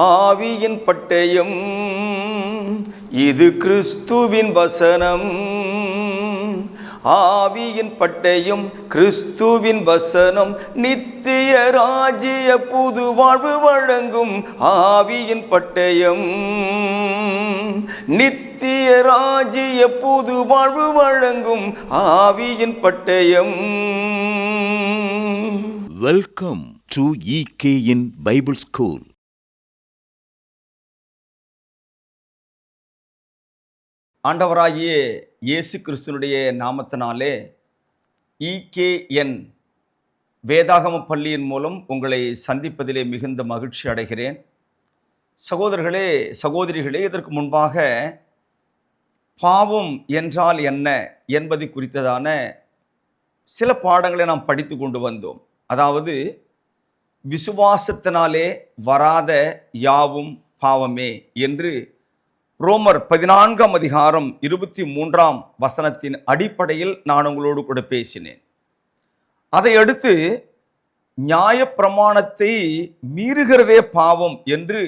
ஆவியின் பட்டயம் இது கிறிஸ்துவின் வசனம். ஆவியின் பட்டயம் கிறிஸ்துவின் வசனம் நித்திய ராஜ்ய புது வாழ்வு வழங்கும். ஆவியின் பட்டயம் நித்திய ராஜ்ய புது வாழ்வு வழங்கும். ஆவியின் பட்டயம். Welcome to EKN Bible school. ஆண்டவராகிய இயேசு கிறிஸ்துனுடைய நாமத்தினாலே EKN வேதாகம பள்ளியின் மூலம் உங்களை சந்திப்பதிலே மிகுந்த மகிழ்ச்சி அடைகிறேன். சகோதரர்களே, சகோதரிகளே, இதற்கு முன்பாக பாவம் என்றால் என்ன என்பது குறித்ததான சில பாடங்களை நாம் படித்து கொண்டு வந்தோம். அதாவது விசுவாசத்தினாலே வராத யாவும் பாவமே என்று ரோமர் 14ஆம் அதிகாரம் 23ஆம் வசனத்தின் அடிப்படையில் நான் உங்களோடு கூட பேசினேன். அதை அடுத்து நியாயப்பிரமாணத்தை மீறுகிறதே பாவம் என்று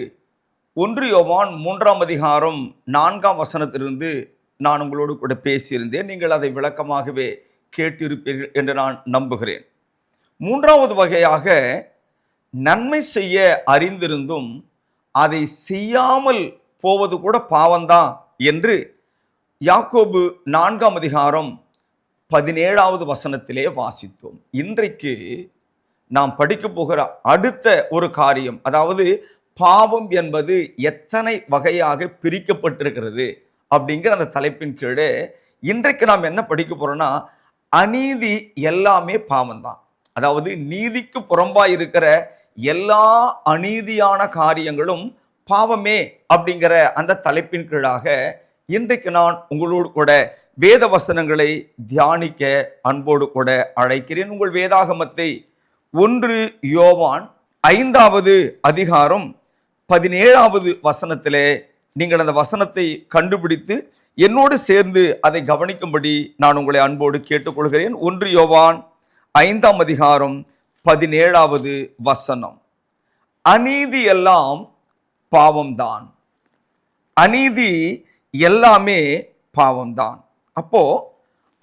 1 யோவான் 3ஆம் அதிகாரம் 4ஆம் வசனத்திலிருந்து நான் உங்களோடு கூட பேசியிருந்தேன். நீங்கள் அதை விளக்கமாகவே கேட்டிருப்பீர்கள் என்று நான் நம்புகிறேன். 3வது வகையாக நன்மை செய்ய அறிந்திருந்தும் அதை செய்யாமல் போவது கூட பாவம்தான் என்று யாக்கோபு 4ஆம் அதிகாரம் 17வது வசனத்திலே வாசித்தோம். இன்றைக்கு நாம் படிக்க போகிற அடுத்த ஒரு காரியம், அதாவது பாவம் என்பது எத்தனை வகையாக பிரிக்கப்பட்டிருக்கிறது அப்படிங்கிற அந்த தலைப்பின் கீழே இன்றைக்கு நாம் என்ன படிக்க போறோம்னா, அநீதி எல்லாமே பாவம்தான். அதாவது நீதிக்கு புறம்பாய் இருக்கிற எல்லா அநீதியான காரியங்களும் பாவமே அப்படிங்கிற அந்த தலைப்பின் கீழாக இன்றைக்கு நான் உங்களோடு கூட வேத வசனங்களை தியானிக்க அன்போடு கூட அழைக்கிறேன். உங்கள் வேதாகமத்தை 1 யோவான் 5வது அதிகாரம் 17வது வசனத்திலே நீங்கள் அந்த வசனத்தை கண்டுபிடித்து என்னோடு சேர்ந்து அதை கவனிக்கும்படி நான் உங்களை அன்போடு கேட்டுக்கொள்கிறேன். 1 யோவான் 5ஆம் அதிகாரம் 17வது வசனம். அநீதி எல்லாம் பாவம்தான். அநீதி எல்லாமே பாவம்தான். அப்போ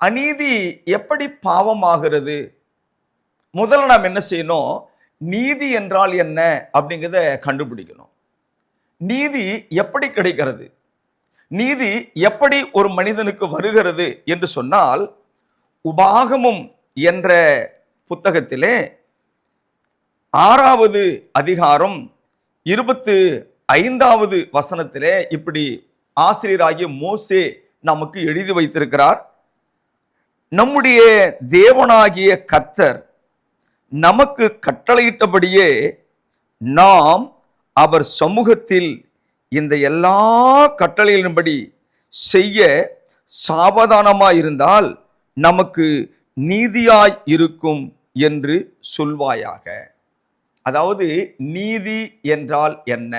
அநீதி எப்படி பாவமாகிறது? முதல்ல நாம் என்ன செய்யணும்? நீதி என்றால் என்ன அப்படிங்கிறத கண்டுபிடிக்கணும். நீதி எப்படி கிடைக்கிறது? நீதி எப்படி ஒரு மனிதனுக்கு வருகிறது என்று சொன்னால், உபாகமம் என்ற புத்தகத்திலே 6வது அதிகாரம் 25வது வசனத்திலே இப்படி ஆசிரியராகிய மோசே நமக்கு எழுதி வைத்திருக்கிறார். நம்முடைய தேவனாகிய கர்த்தர் நமக்கு கட்டளையிட்டபடியே நாம் அவர் சமூகத்தில் இந்த எல்லா கட்டளைகளின்படி செய்ய சாவதானமாயிருந்தால் நமக்கு நீதியாய் இருக்கும் என்று சொல்வாயாக. அதாவது நீதி என்றால் என்ன,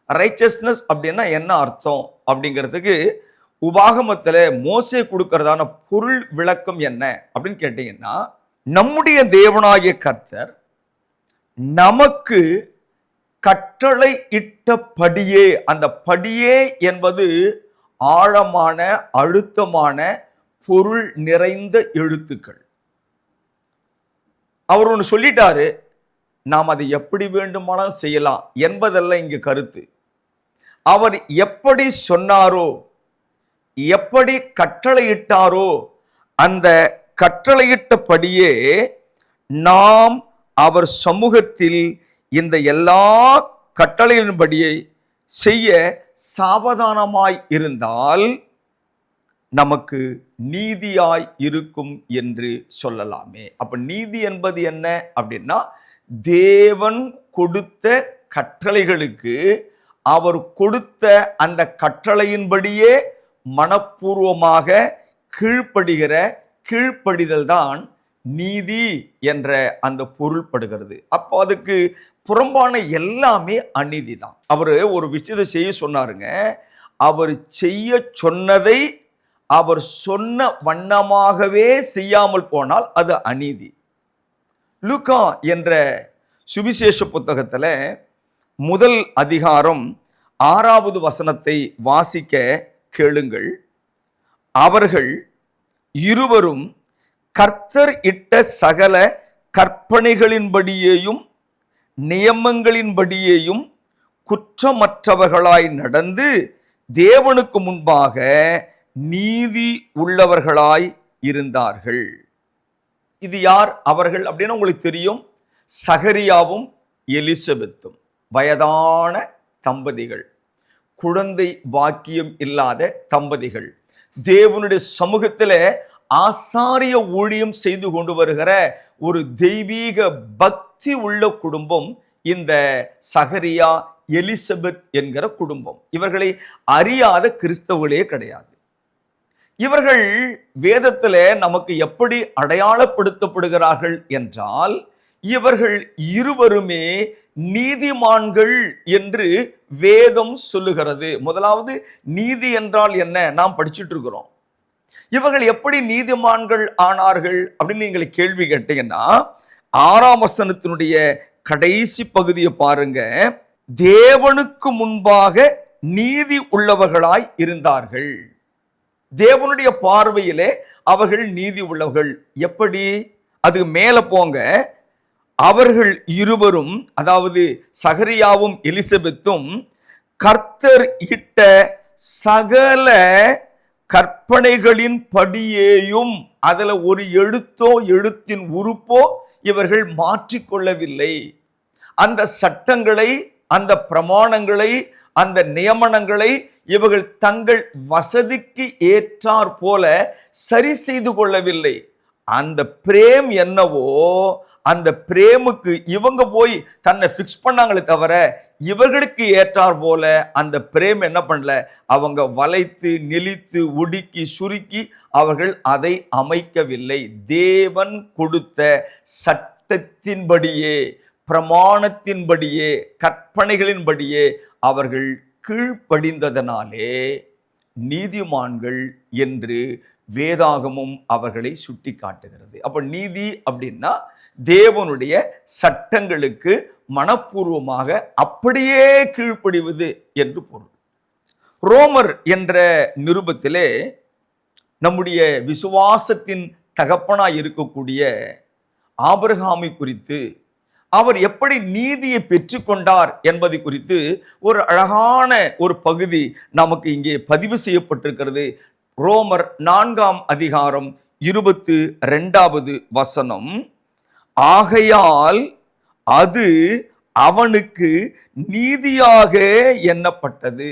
ரைச்சஸ்னஸ் அப்படின்னா என்ன அர்த்தம் அப்படிங்கிறதுக்கு உபாகமத்தில் மோசே கொடுக்கறதான பொருள் விளக்கம் என்ன அப்படின்னு கேட்டீங்கன்னா, நம்முடைய தேவனாகிய கர்த்தர் நமக்கு கட்டளை இட்டபடியே, அந்த படியே என்பது ஆழமான அழுத்தமான பொருள் நிறைந்த எழுத்துக்கள். அவர் ஒன்று சொல்லிட்டாரு, நாம் அதை எப்படி வேண்டுமானாலும் செய்யலாம் என்பதல்ல இங்கு கருத்து. அவர் எப்படி சொன்னாரோ, எப்படி கட்டளையிட்டாரோ, அந்த கட்டளையிட்டபடியே நாம் அவர் சமூகத்தில் இந்த எல்லா கட்டளைகளின்படியே செய்ய சாவதானமாய் இருந்தால் நமக்கு நீதியாய் இருக்கும் என்று சொல்லலாமே. அப்ப நீதி என்பது என்ன அப்படின்னா, தேவன் கொடுத்த கட்டளைகளுக்கு அவர் கொடுத்த அந்த கட்டளையின்படியே மனப்பூர்வமாக கீழ்ப்படுகிற கீழ்ப்படிதல் தான் நீதி என்ற அந்த பொருள்படுகிறது. அப்போ அதுக்கு புறம்பான எல்லாமே அநீதி தான். அவர் ஒரு விஷயத்தை செய்ய சொன்னாருங்க, அவர் செய்ய சொன்னதை அவர் சொன்ன வண்ணமாகவே செய்யாமல் போனால் அது அநீதி. லூக்கா என்ற சுவிசேஷ புத்தகத்தில் முதல் அதிகாரம் 6வது வசனத்தை வாசிக்க கேளுங்கள். அவர்கள் இருவரும் கர்த்தர் இட்ட சகல கற்பனைகளின்படியேயும் நியமங்களின்படியேயும் குற்றமற்றவர்களாய் நடந்து தேவனுக்கு முன்பாக நீதி உள்ளவர்களாய் இருந்தார்கள். இது யார் அவர்கள் அப்படின்னு உங்களுக்கு தெரியும். சகரியாவும் எலிசபெத்தும் வயதான தம்பதிகள், குழந்தை பாக்கியம் இல்லாத தம்பதிகள், தேவனுடைய சமூகத்தில் ஆசாரிய ஊழியம் செய்து கொண்டு வருகிற ஒரு தெய்வீக பக்தி உள்ள குடும்பம் இந்த சகரியா எலிசபெத் என்கிற குடும்பம். இவர்களை அறியாத கிறிஸ்தவர்களே கிடையாது. இவர்கள் வேதத்தில் நமக்கு எப்படி அடையாளப்படுத்தப்படுகிறார்கள் என்றால், இவர்கள் இருவருமே நீதிமான்கள் என்று வேதம் சொல்லுகிறது. முதலாவது நீதி என்றால் என்ன நாம் படிச்சுட்டு இருக்கிறோம். இவர்கள் எப்படி நீதிமான்கள் ஆனார்கள் அப்படின்னு நீங்க கேள்வி கேட்டீங்கன்னா, 6ஆம் வசனத்தினுடைய கடைசி பகுதியை பாருங்க. தேவனுக்கு முன்பாக நீதி உள்ளவர்களாய் இருந்தார்கள். தேவனுடைய பார்வையிலே அவர்கள் நீதி உள்ளவர்கள். எப்படி? அது மேல போங்க. அவர்கள் இருவரும், அதாவது சகரியாவும் எலிசபெத்தும், கர்த்தர் இட்ட சகல கற்பனைகளின் படியேயும், அதுல ஒரு எழுத்தோ எழுத்தின் உறுப்போ இவர்கள் மாற்றிக்கொள்ளவில்லை. அந்த சட்டங்களை, அந்த பிரமாணங்களை, அந்த நியமனங்களை இவர்கள் தங்கள் வசதிக்கு ஏற்றார் போல சரி செய்து கொள்ளவில்லை. அந்த பிரேம் என்னவோ அந்த பிரேமுக்கு இவங்க போய் தன்னை ஃபிக்ஸ் பண்ணாங்களே தவிர, இவர்களுக்கு ஏற்றார் போல அந்த பிரேம் என்ன பண்ணல, அவங்க வளைத்து நெளித்து ஒடுக்கி சுருக்கி அவர்கள் அதை அமைக்கவில்லை. தேவன் கொடுத்த சட்டத்தின்படியே, பிரமாணத்தின்படியே, கற்பனைகளின்படியே அவர்கள் கீழ்ப்படிந்ததனாலே நீதிமான்கள் என்று வேதாகமும் அவர்களை சுட்டி காட்டுகிறது. அப்ப நீதி அப்படின்னா தேவனுடைய சட்டங்களுக்கு மனப்பூர்வமாக அப்படியே கீழ்ப்படிவது என்று பொருள். ரோமர் என்ற நிருபத்திலே நம்முடைய விசுவாசத்தின் தகப்பனாய் இருக்கக்கூடிய ஆபிரகாமை குறித்து, அவர் எப்படி நீதியை பெற்றுக்கொண்டார் என்பதை குறித்து ஒரு அழகான ஒரு பகுதி நமக்கு இங்கே பதிவு செய்யப்பட்டிருக்கிறது. ரோமர் 4ஆம் அதிகாரம் 22வது வசனம். ஆகையால் அது அவனுக்கு நீதியாக எண்ணப்பட்டது.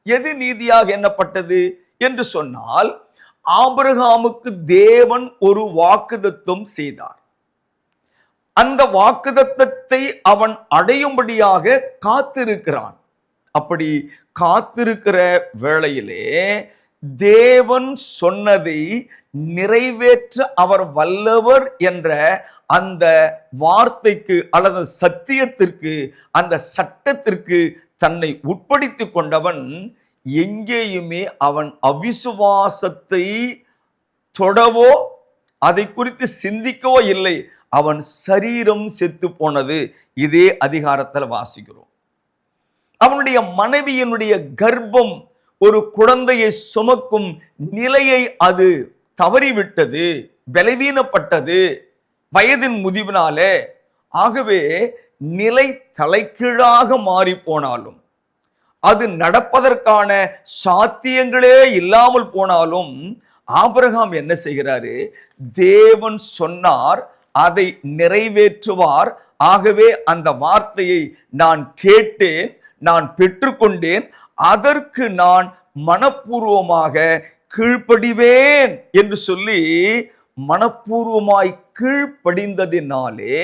எது நீதியாக எண்ணப்பட்டது என்று சொன்னால், ஆபிரகாமுக்கு தேவன் ஒரு வாக்குத்தத்தம் செய்தார். அந்த வாக்குத்தத்தத்தை அவன் அடையும்படியாக காத்திருக்கிறான். அப்படி காத்திருக்கிற வேளையிலே தேவன் சொன்னதை நிறைவேற்ற அவர் வல்லவர் என்ற அந்த வார்த்தைக்கு அல்லது சத்தியத்திற்கு, அந்த சட்டத்திற்கு தன்னை உட்படுத்திக் கொண்டவன் எங்கேயுமே அவன் அவிசுவாசத்தை தொடவோ அதை குறித்து சிந்திக்கவோ இல்லை. அவன் சரீரம் செத்து போனது. இதே அதிகாரத்தில் வாசிக்கிறோம். அவனுடைய மனைவியினுடைய கர்ப்பம் ஒரு குழந்தையை சுமக்கும் நிலையை அது தவறிவிட்டது, பலவீனப்பட்டது வயதின் முதிவினாலே. ஆகவே நிலை தலைகீழாக மாறி போனாலும், அது நடப்பதற்கான சாத்தியங்களே இல்லாமல் போனாலும், ஆபிரகாம் என்ன செய்கிறாரு? தேவன் சொன்னார், அதை நிறைவேற்றுவார். ஆகவே அந்த வார்த்தையை நான் கேட்டேன், நான் பெற்றுக்கொண்டேன், அதற்கு நான் மனப்பூர்வமாக கீழ்ப்படிவேன் என்று சொல்லி மனப்பூர்வமாய் கீழ்ப்படிந்ததினாலே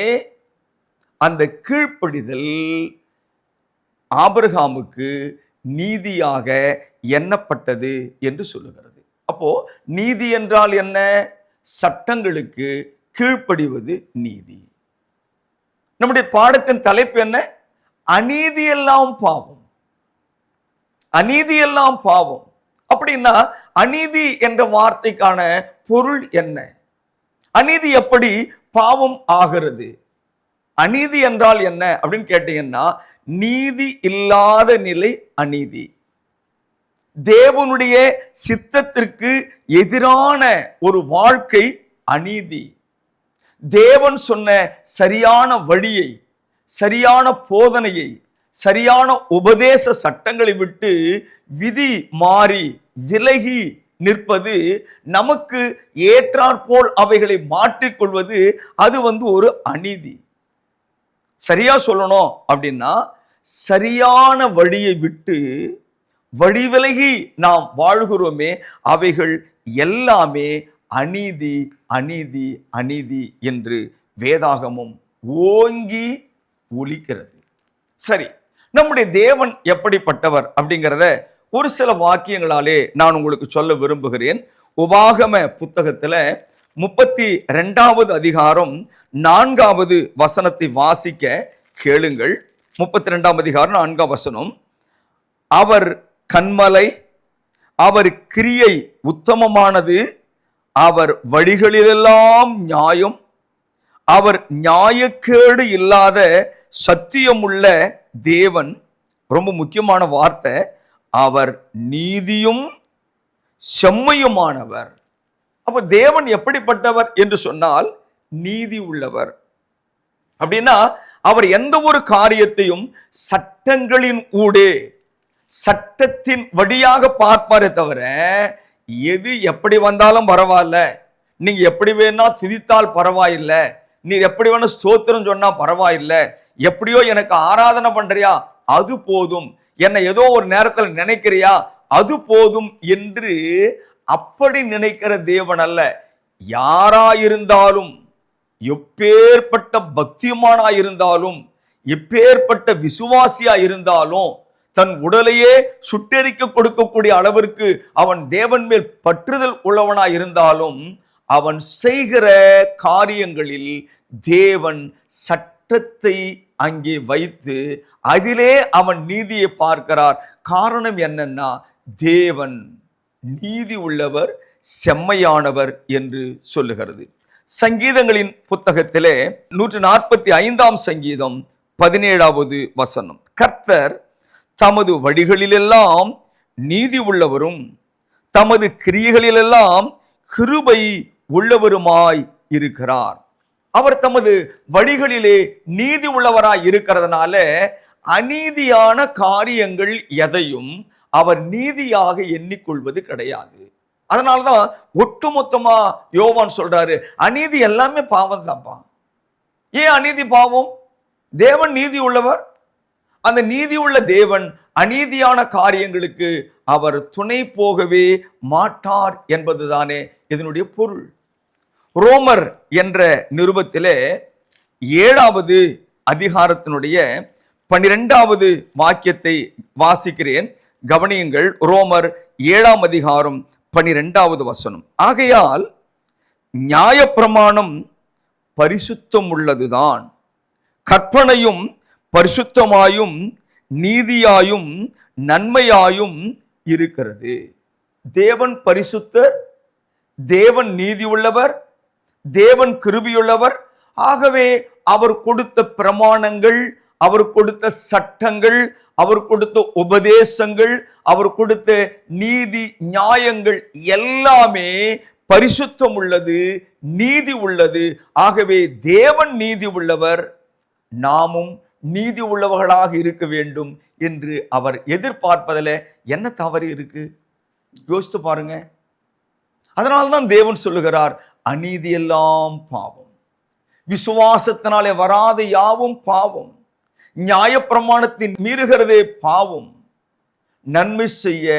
அந்த கீழ்ப்படிதல் ஆபிரகாமுக்கு நீதியாக எண்ணப்பட்டது என்று சொல்லுகிறது. அப்போ நீதி என்றால் என்ன? சட்டங்களுக்கு கீழ்ப்படிவது நீதி. நம்முடைய பாடத்தின் தலைப்பு என்ன? அநீதியெல்லாம் பாவம். அநீதியெல்லாம் பாவம். அப்படின்னா அநீதி என்ற வார்த்தைக்கான பொருள் என்ன? அநீதி எப்படி பாவம் ஆகிறது? அநீதி என்றால் என்ன அப்படின்னு கேட்டீங்கன்னா, நீதி இல்லாத நிலை அநீதி. தேவனுடைய சித்தத்திற்கு எதிரான ஒரு வாழ்க்கை அநீதி. தேவன் சொன்ன சரியான வழியை, சரியான போதனையை, சரியான உபதேச சட்டங்களை விட்டு விதி மாறி விலகி நிற்பது, நமக்கு ஏற்றாற்போல் அவைகளை மாற்றிக்கொள்வது, அது ஒரு அநீதி. சரியா சொல்லணும் அப்படின்னா, சரியான வழியை விட்டு வழி விலகி நாம் வாழ்கிறோமே, அவைகள் எல்லாமே அநீதி, அநீதி, அநீதி என்று வேதாகமம் ஓங்கி ஒலிக்கிறது. சரி, நம்முடைய தேவன் எப்படிப்பட்டவர் அப்படிங்கிறத ஒரு சில வாக்கியங்களாலே நான் உங்களுக்கு சொல்ல விரும்புகிறேன். உபாகம புத்தகத்தில் 32வது அதிகாரம் 4வது வசனத்தை வாசிக்க கேளுங்கள். 32ஆம் அதிகாரம் 4ஆம் வசனம். அவர் கன்மலை, அவர் கிரியை உத்தமமானது, அவர் வழிகளிலெல்லாம் நியாயம், அவர் நியாயக்கேடு இல்லாத சத்தியமுள்ள தேவன். ரொம்ப முக்கியமான வார்த்தை, அவர் நீதியும் செம்மையுமானவர். அப்ப தேவன் எப்படிப்பட்டவர் என்று சொன்னால் நீதி உள்ளவர். அப்படின்னா அவர் எந்த ஒரு காரியத்தையும் சட்டங்களின் ஊடே, சட்டத்தின் வழியாக பார்ப்பாரே தவிர, எது எப்படி வந்தாலும் பரவாயில்ல, நீங்க எப்படி வேணா துதித்தால் பரவாயில்லை, நீ எப்படி வேணா ஸ்தோத்திரம் சொன்னா பரவாயில்லை, எப்படியோ எனக்கு ஆராதனை பண்றியா அது போதும், என்னை ஏதோ ஒரு நேரத்தில் நினைக்கிறியா அது போதும் என்று அப்படி நினைக்கிற தேவன் அல்ல. யாராயிருந்தாலும், எப்பேற்பட்ட பக்திமானா இருந்தாலும், எப்பேற்பட்ட விசுவாசியா இருந்தாலும், தன் உடலையே சுட்டெரிக்க கொடுக்கக்கூடிய அளவிற்கு அவன் தேவன் மேல் பற்றுதல் உள்ளவனா இருந்தாலும், அவன் செய்கிற காரியங்களில் தேவன் சட்டத்தை அங்கே வைத்து அதிலே அவன் நீதியை பார்க்கிறார். காரணம் என்னன்னா, தேவன் நீதி உள்ளவர், செம்மையானவர் என்று சொல்லுகிறது. சங்கீதங்களின் புத்தகத்திலே 145ஆம் சங்கீதம் 17வது வசனம். கர்த்தர் தமது வழிகளிலெல்லாம் நீதி உள்ளவரும் தமது கிரியைகளிலெல்லாம் கிருபை உள்ளவருமாய் இருக்கிறார். அவர் தமது வழிகளிலே நீதி உள்ளவராய் இருக்கிறதுனால அநீதியான காரியங்கள் எதையும் அவர் நீதியாக எண்ணிக்கொள்வது கிடையாது. அதனால்தான் ஒட்டுமொத்தமா யோவான் சொல்றாரு, அநீதி எல்லாமே பாவம் தான்ப்பா. ஏன் அநீதி பாவம்? தேவன் நீதி உள்ளவர். அந்த நீதி உள்ள தேவன் அநீதியான காரியங்களுக்கு அவர் துணை போகவே மாட்டார் என்பதுதானே இதனுடைய பொருள். ரோமர் என்ற நிருபத்திலே 7வது அதிகாரத்தினுடைய 12வது வாக்கியத்தை வாசிக்கிறேன், கவனியுங்கள். ரோமர் 7ஆம் அதிகாரம் 12வது வசனம். ஆகையால் நியாயப்பிரமாணம் பரிசுத்தம் உள்ளதுதான், கற்பனையும் பரிசுத்தமாயும் நீதியாயும் நன்மையாயும் இருக்கிறது. தேவன் பரிசுத்தர், தேவன் நீதி உள்ளவர், தேவன் கிருபையுள்ளவர். ஆகவே அவர் கொடுத்த பிரமாணங்கள், அவர் கொடுத்த சட்டங்கள், அவர் கொடுத்த உபதேசங்கள், அவர் கொடுத்த நீதி நியாயங்கள் எல்லாமே பரிசுத்தம் உள்ளது, நீதி உள்ளது. ஆகவே தேவன் நீதி உள்ளவர், நாமும் நீதி உள்ளவர்களாக இருக்க வேண்டும் என்று அவர் எதிர்பார்ப்பதில் என்ன தவறு இருக்கு? யோசித்து பாருங்க. அதனால்தான் தேவன் சொல்லுகிறார், அநீதி எல்லாம் பாவம், விசுவாசத்தினாலே வராத யாவும் பாவம், நியாயப்பிரமாணத்தின் மீறுகிறதே பாவம், நன்மை செய்ய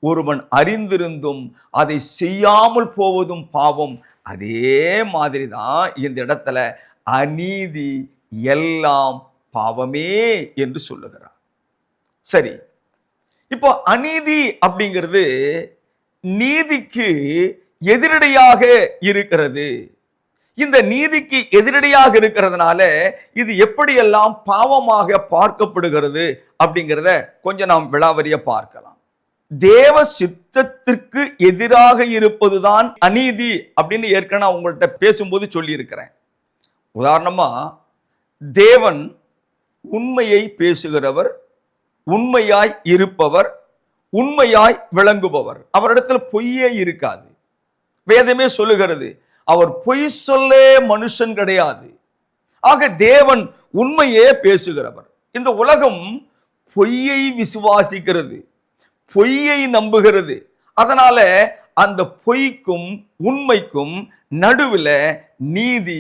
ஒருவன் அறிந்திருந்தும் அதை செய்யாமல் போவதும் பாவம். அதே மாதிரி தான் இந்த இடத்துல அநீதி எல்லாம் பாவமே என்று சொல்லுகிறார். சரி, இப்போ அநீதி அப்படிங்கிறது நீதிக்கு எதிரடையாக இருக்கிறது. இந்த நீதிக்கு எதிரடையாக இருக்கிறதுனால இது எப்படியெல்லாம் பாவமாக பார்க்கப்படுகிறது அப்படிங்கிறத கொஞ்சம் நாம் விளாவறிய பார்க்கலாம். தேவ சித்தத்திற்கு எதிராக இருப்பதுதான் அநீதி அப்படின்னு ஏற்கனவே உங்கள்கிட்ட பேசும்போது சொல்லி இருக்கிறேன். உதாரணமா, தேவன் உண்மையை பேசுகிறவர், உண்மையாய் இருப்பவர், உண்மையாய் விளங்குபவர். அவரிடத்தில் பொய்யே இருக்காது. வேதமே சொல்லுகிறது, அவர் பொய் சொல்லே மனுஷன் கிடையாது. ஆக தேவன் உண்மையே பேசுகிறவர். இந்த உலகம் பொய்யை விசுவாசிக்கிறது, பொய்யை நம்புகிறது. அதனால அந்த பொய்க்கும் உண்மைக்கும் நடுவில் நீதி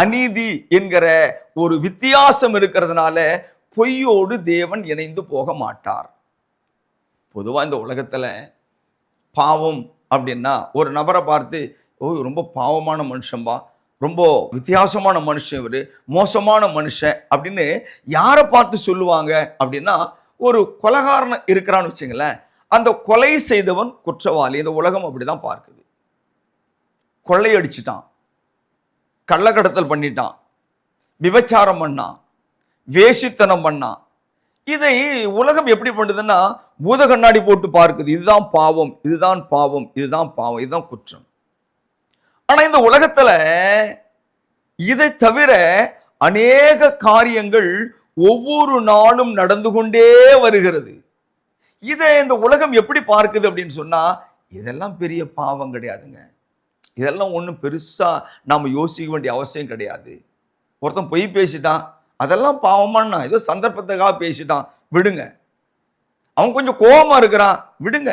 அநீதி என்கிற ஒரு வித்தியாசம் இருக்கிறதுனால பொய்யோடு தேவன் இணைந்து போக மாட்டார். பொதுவாக இந்த உலகத்தில் பாவம் அப்படின்னா ஒரு நபரை பார்த்து, ஓ ரொம்ப பாவமான மனுஷன்பா, ரொம்ப வித்தியாசமான மனுஷன், இவர் மோசமான மனுஷன் அப்படின்னு யாரை பார்த்து சொல்லுவாங்க அப்படின்னா, ஒரு கொலைகாரன் இருக்கிறான்னு வச்சுங்களேன், அந்த கொலை செய்தவன் குற்றவாளி. இந்த உலகம் அப்படிதான் பார்க்குது. கொள்ளையடிச்சிட்டான், கள்ளக்கடத்தல் பண்ணிட்டான், விபச்சாரம் பண்ணான், வேசித்தனம் பண்ணான். இதை உலகம் எப்படி பண்ணுதுன்னா பூத கண்ணாடி போட்டு பார்க்குது. இதுதான் பாவம், இதுதான் பாவம், இதுதான் பாவம், இதுதான் குற்றம். ஆனா இந்த உலகத்துல இதை தவிர அநேக காரியங்கள் ஒவ்வொரு நாளும் நடந்து கொண்டே வருகிறது. இதை இந்த உலகம் எப்படி பார்க்குது அப்படின்னு சொன்னா, இதெல்லாம் பெரிய பாவம் கிடையாதுங்க, இதெல்லாம் ஒன்றும் பெருசா நாம யோசிக்க வேண்டிய அவசியம் கிடையாது. ஒருத்தன் பொய் பேசிட்டான், அதெல்லாம் பாவமானா, ஏதோ சந்தர்ப்பத்துக்காக பேசிட்டான், விடுங்க. அவன் கொஞ்சம் கோபமா இருக்கிறான், விடுங்க.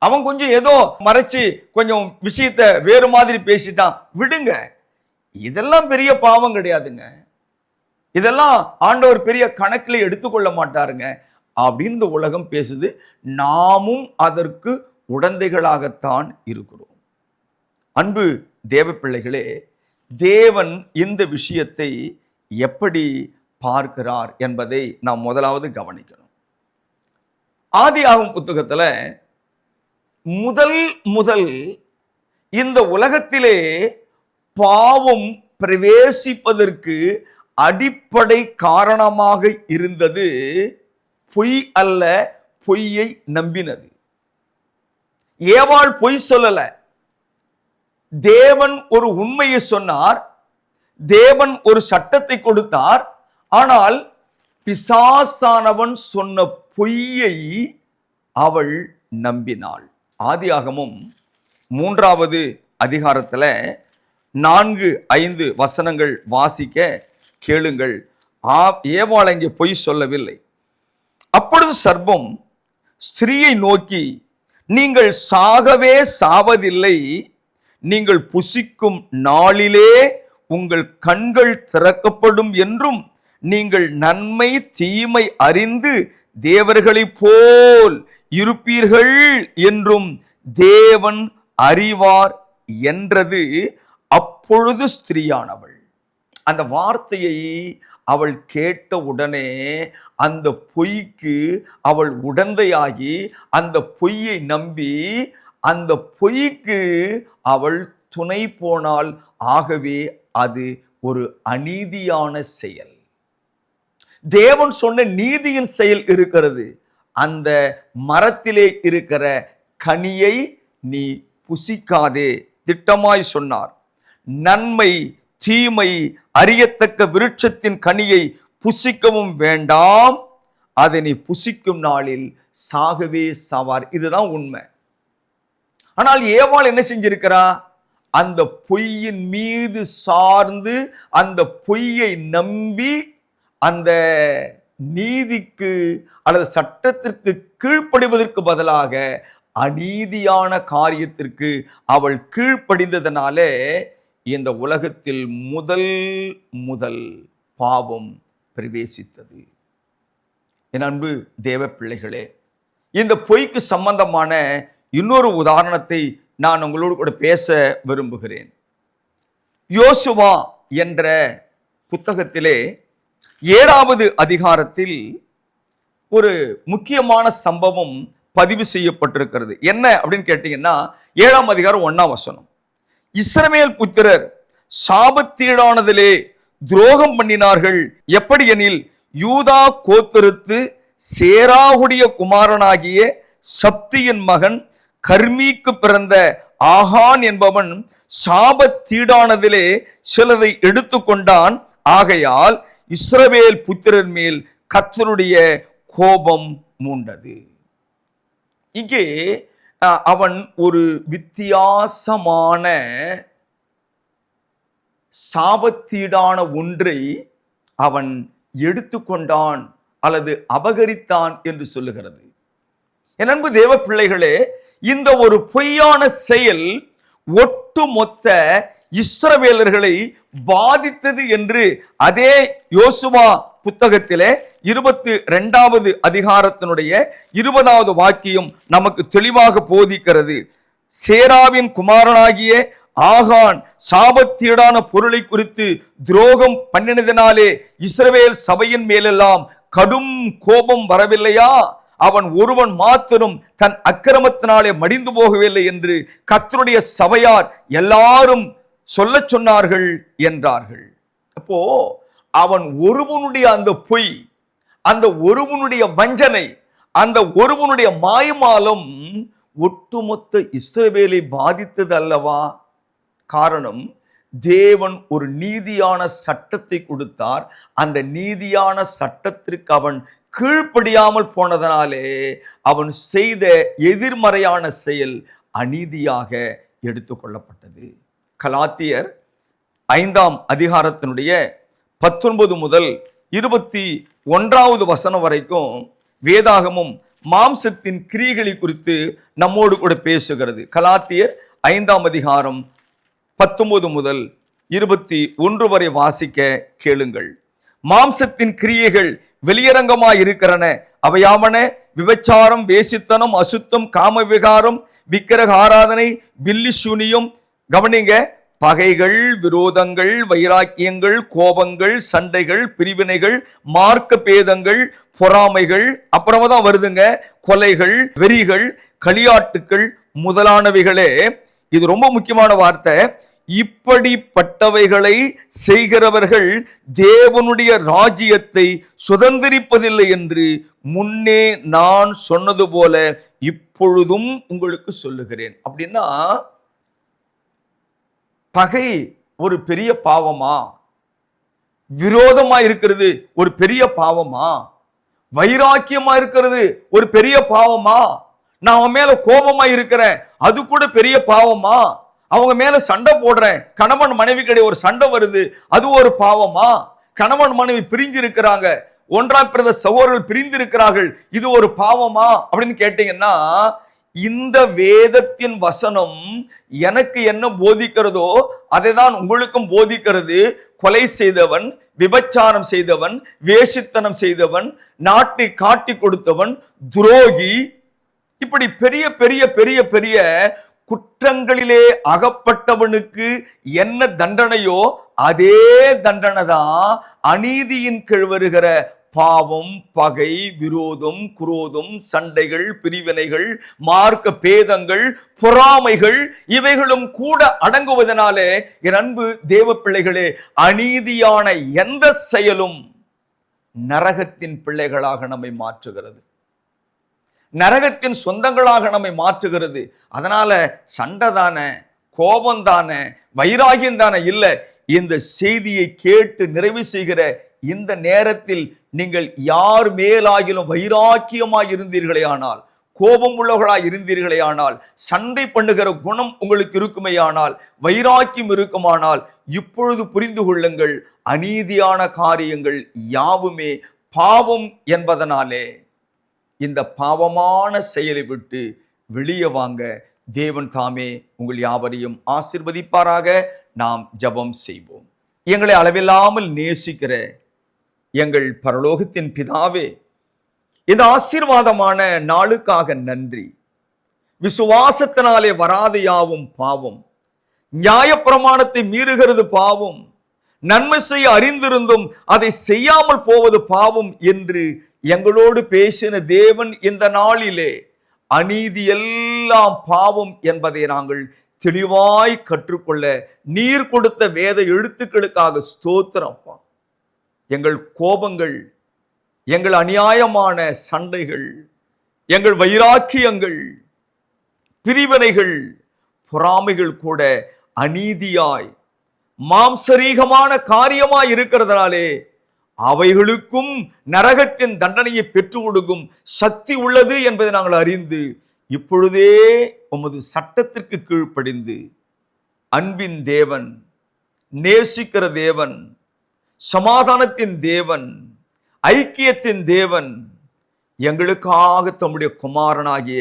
அவன் கொஞ்சம் ஏதோ மறைச்சு கொஞ்சம் விஷயத்தை வேறு மாதிரி பேசிட்டான், விடுங்க. இதெல்லாம் பெரிய பாவம் கிடையாதுங்க, இதெல்லாம் ஆண்டவர் பெரிய கணக்கில் எடுத்துக்கொள்ள மாட்டாருங்க அப்படின்னு இந்த உலகம் பேசுது. நாமும் அதற்கு உடந்தைகளாகத்தான் இருக்கிறோம். அன்பு தேவ பிள்ளைகளே, தேவன் இந்த விஷயத்தை எப்படி பார்க்கிறார் என்பதை நாம் முதலாவது கவனிக்கணும். ஆதியாகமம் புத்தகத்துல முதல் இந்த உலகத்திலே பாவம் பிரவேசிப்பதற்கு அடிப்படை காரணமாக இருந்தது பொய் அல்ல, பொய்யை நம்பினது. ஏவாள் பொய் சொல்லல, தேவன் ஒரு உண்மையை சொன்னார், தேவன் ஒரு சட்டத்தை கொடுத்தார். ஆனால் பிசாசானவன் சொன்ன பொய்யை அவள் நம்பினாள். ஆதியாகமம் 3வது அதிகாரத்துல 4-5 வசனங்கள் வாசிக்க கேளுங்கள். ஏவாள் இங்கே பொய் சொல்லவில்லை. அப்பொழுது சர்ப்பம் ஸ்திரீயை நோக்கி, நீங்கள் சாகவே சாவதில்லை, நீங்கள் புசிக்கும் நாளிலே உங்கள் கண்கள் திறக்கப்படும் என்றும் நீங்கள் நன்மை தீமை அறிந்து தேவர்களைப் போல் இருப்பீர்கள் என்றும் தேவன் அறிவார் என்றது. அப்பொழுது ஸ்திரீயானவள் அந்த வார்த்தையை அவள் கேட்ட உடனே அந்த பொய்க்கு அவள் உடந்தையாகி அந்த பொய்யை நம்பி அந்த பொய்க்கு அவள் துணை போனாள். ஆகவே அது ஒரு அநீதியான செயல். தேவன் சொன்ன நீதியின் செயல் இருக்கிறது. அந்த மரத்திலே இருக்கிற கனியை நீ புசிக்காதே திட்டமாய் சொன்னார். நன்மை தீமை அறியத்தக்க விருட்சத்தின் கனியை புசிக்கவும் வேண்டாம், அதை நீ புசிக்கும் நாளில் சாகவே சாவார். இதுதான் உண்மை. ஆனால் ஏவாள் என்ன செஞ்சிருக்கிறா? அந்த பொய்யின் மீது சார்ந்து அந்த பொய்யை நம்பி அந்த நீதிக்கு அல்லது சட்டத்திற்கு கீழ்ப்படிவதற்கு பதிலாக அநீதியான காரியத்திற்கு அவள் கீழ்ப்படிந்ததனாலே இந்த உலகத்தில் முதல் பாவம் பிரவேசித்தது. என் அன்பு தேவ பிள்ளைகளே, இந்த பொய்க்கு சம்பந்தமான இன்னொரு உதாரணத்தை நான் உங்களோடு கூட பேச விரும்புகிறேன். யோசுவா என்ற புத்தகத்திலே 7வது அதிகாரத்தில் ஒரு முக்கியமான சம்பவம் பதிவு செய்யப்பட்டிருக்கிறது. என்ன அப்படின்னு கேட்டீங்கன்னா, 7ஆம் அதிகாரம் 1ஆம் வசனம், இஸ்ரவேல் புத்திரர் சாபத்தீடானதிலே துரோகம் பண்ணினார்கள். எப்படி எனில், யூதா கோத்திரத்து சேராகுடைய குமாரனாகிய சப்தியின் மகன் கர்மீக்கு பிறந்த ஆகான் என்பவன் சாபத்தீடானதிலே சிலதை எடுத்துக்கொண்டான். ஆகையால் இஸ்ரவேல் புத்திரர் மேல் கர்த்தருடைய கோபம் மூண்டது. இங்கே அவன் ஒரு வித்தியாசமான சாபத்தீடான ஒன்றை அவன் எடுத்துக்கொண்டான் அல்லது அபகரித்தான் என்று சொல்லுகிறது. என் அன்பு தேவ பிள்ளைகளே, இந்த ஒரு பொய்யான செயல் ஒட்டுமொத்த இஸ்ரவேலர்களை பாதித்தது என்று அதே யோசுவா புத்தகத்திலே 22வது அதிகாரத்தினுடைய 20வது வாக்கியம் நமக்கு தெளிவாக போதிக்கிறது. சேராவின் குமாரனாகிய ஆகான் சாபத்தீடான பொருளை குறித்து துரோகம் பண்ணினதினாலே இஸ்ரவேல் சபையின் மேலெல்லாம் கடும் கோபம் வரவில்லையா? அவன் ஒருவன் மாத்திரம் தன் அக்கிரமத்தினாலே மடிந்து போகவில்லை என்று கர்த்தருடைய சபையார் எல்லாரும் சொல்ல சொன்னார்கள் என்றார்கள். அப்போ அவன் ஒருவனுடைய அந்த பொய், அந்த ஒருவனுடைய வஞ்சனை, அந்த ஒருவனுடைய மாயமாலம் ஒட்டுமொத்த இஸ்ரவேலை பாதித்தது அல்லவா? காரணம், தேவன் ஒரு நீதியான சட்டத்தை கொடுத்தார். அந்த நீதியான சட்டத்திற்கு அவன் கீழ்ப்படியாமல் போனதனாலே அவன் செய்த எதிர்மறையான செயல் அநீதியாக எடுத்துக்கொள்ளப்பட்டது. கலாத்தியர் 5ஆம் அதிகாரத்தினுடைய 19 முதல் 21வது வசனம் வரைக்கும் வேதாகமும் மாம்சத்தின் கிரியைகளை குறித்து நம்மோடு கூட பேசுகிறது. கலாத்தியர் 5ஆம் அதிகாரம் 19 முதல் 21 வரை வாசிக்க கேளுங்கள். மாம்சத்தின் கிரியைகள் வெளியரங்கமாய் இருக்கிறன. அவையாவன விபச்சாரம், வேசித்தனம், அசுத்தம், காம விகாரம், விக்கிரக ஆராதனை, பில்லி சூனியம், கவனிங்க, பகைகள், விரோதங்கள், வைராக்கியங்கள், கோபங்கள், சண்டைகள், பிரிவினைகள், மார்க்க பேதங்கள், பொறாமைகள், அப்புறமா தான் வருதுங்க கொலைகள், வெறிகள், களியாட்டுக்கள் முதலானவைகளே. இது ரொம்ப முக்கியமான வார்த்தை. இப்படிப்பட்டவைகளை செய்கிறவர்கள் தேவனுடைய ராஜ்யத்தை சுதந்திரிப்பதில்லை என்று முன்னே நான் சொன்னது போல இப்பொழுதும் உங்களுக்கு சொல்லுகிறேன். அப்படின்னா, பகை ஒரு பெரிய பாவமா? விரோதமா இருக்கிறது ஒரு பெரிய பாவமா? வைராக்கியமா இருக்கிறது ஒரு பெரிய பாவமா? நான் அவன் மேல கோபமா இருக்கிறேன், அது கூட பெரிய பாவமா? அவங்க மேல சண்டை போடுறேன், கணவன் மனைவி கிடையே ஒரு சண்டை வருது, அது ஒரு பாவமா? கணவன் மனைவி பிரிஞ்சு இருக்கிறாங்க, ஒன்றாம் பிறந்த சகோதரர்கள் பிரிந்து இருக்கிறார்கள், இது ஒரு பாவமா அப்படின்னு கேட்டீங்கன்னா, இந்த வேதத்தின் வசனம் எனக்கு என்ன போதிக்கிறதோ அதை தான் உங்களுக்கும் போதிக்கிறது. கொலை செய்தவன், விபச்சாரம் செய்தவன், வேசித்தனம் செய்தவன், நாட்டை காட்டி கொடுத்தவன், துரோகி, இப்படி பெரிய பெரிய பெரிய பெரிய குற்றங்களிலே அகப்பட்டவனுக்கு என்ன தண்டனையோ அதே தண்டனை தான் அநீதியின் கீழ் வருகிற பாவம், பகை, விரோதம், குரோதம், சண்டைகள், பிரிவினைகள், மார்க்க பேதங்கள், பொறாமைகள், இவைகளும் கூட அடங்குவதனாலே என் அன்பு தேவ பிள்ளைகளே, அநீதியான எந்த செயலும் நரகத்தின் பிள்ளைகளாக நம்மை மாற்றுகிறது, நரகத்தின் சொந்தங்களாக நம்மை மாற்றுகிறது. அதனால சண்டை தானே, கோபம் தானே, வைராகியம் தானே இல்லை. இந்த செய்தியை கேட்டு நிறைவு செய்கிற இந்த நேரத்தில் நீங்கள் யார் மேலாகிலும் வைராக்கியமாய் இருந்தீர்களே ஆனால், கோபம் உள்ளவர்களாய் இருந்தீர்களே ஆனால், சண்டை பண்ணுகிற குணம் உங்களுக்கு இருக்குமே ஆனால், வைராக்கியம் இருக்குமானால், இப்பொழுது புரிந்து கொள்ளுங்கள், அநீதியான காரியங்கள் யாவுமே பாவம் என்பதனாலே இந்த பாவமான செயலை விட்டு வெளியே வாங்க தேவன் தாமே உங்கள் யாவரையும் ஆசீர்வதிப்பாராக. நாம் ஜெபம் செய்வோம். எங்களை அளவில்லாமல் நேசிக்கிற எங்கள் பரலோகத்தின் பிதாவே, இந்த ஆசீர்வாதமான நாளுக்காக நன்றி. விசுவாசத்தினாலே வராத யாவும் பாவம், நியாயப்பிரமாணத்தை மீறுகிறது பாவம், நன்மை செய்ய அறிந்திருந்தும் அதை செய்யாமல் போவது பாவம் என்று எங்களோடு பேசின தேவன், இந்த நாளிலே அநீதி எல்லாம் பாவம் என்பதை நாங்கள் தெளிவாய் கற்றுக்கொள்ள நீர் கொடுத்த வேத எழுத்துக்களுக்காக ஸ்தோத்திரப்பா. எங்கள் கோபங்கள், எங்கள் அநியாயமான சண்டைகள், எங்கள் வைராக்கியங்கள், பிரிவினைகள், பொறாமைகள் கூட அநீதியாய் மாம்சரீகமான காரியமாய் இருக்கிறதுனாலே அவைகளுக்கும் நரகத்தின் தண்டனையை பெற்றுக் கொடுக்கும் சக்தி உள்ளது என்பதை நாங்கள் அறிந்து இப்பொழுதே உமது சட்டத்திற்கு கீழ்ப்படிந்து அன்பின் தேவன், நேசிக்கிற தேவன், சமாதானத்தின் தேவன், ஐக்கியத்தின் தேவன், எங்களுக்காக தம்முடைய குமாரனாகிய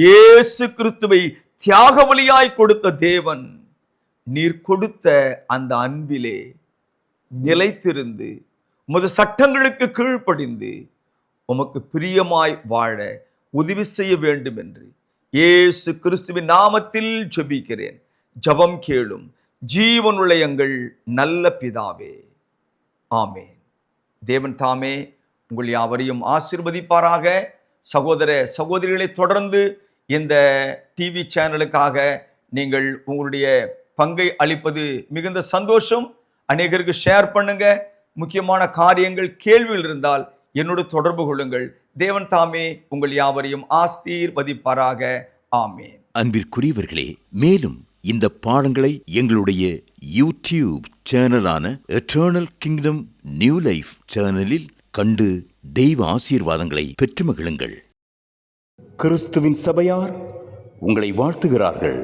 இயேசு கிறிஸ்துவை தியாக பலியாய் கொடுத்த தேவன், நீர் கொடுத்த அந்த அன்பிலே நிலைத்திருந்து உமது சட்டங்களுக்கு கீழ்ப்படிந்து உமக்கு பிரியமாய் வாழ உதவி செய்ய வேண்டும் என்று இயேசு கிறிஸ்துவின் நாமத்தில் ஜெபிக்கிறேன். ஜெபம் கேளும் ஜீவனுள்ள எங்கள் நல்ல பிதாவே, ஆமேன். தேவன் தாமே உங்கள் யாவரையும் ஆசீர்வதிப்பாராக. சகோதர சகோதரிகளை தொடர்ந்து இந்த டிவி சேனலுக்காக நீங்கள் உங்களுடைய பங்கை அளிப்பது மிகுந்த சந்தோஷம். அநேகருக்கு ஷேர் பண்ணுங்க. முக்கியமான காரியங்கள், கேள்விகள் இருந்தால் என்னோடு தொடர்பு கொள்ளுங்கள். தேவன் தாமே உங்கள் யாவரையும் ஆசீர்வதிப்பாராக. ஆமேன். அன்பிற்குரியவர்களே, மேலும் இந்த பாடங்களை எங்களுடைய யூடியூப் சேனலான எட்டர்னல் கிங்டம் நியூ லைஃப் சேனலில் கண்டு தெய்வ ஆசீர்வாதங்களை பெற்று மகிழுங்கள். கிறிஸ்துவின் சபையார் உங்களை வாழ்த்துகிறார்கள்.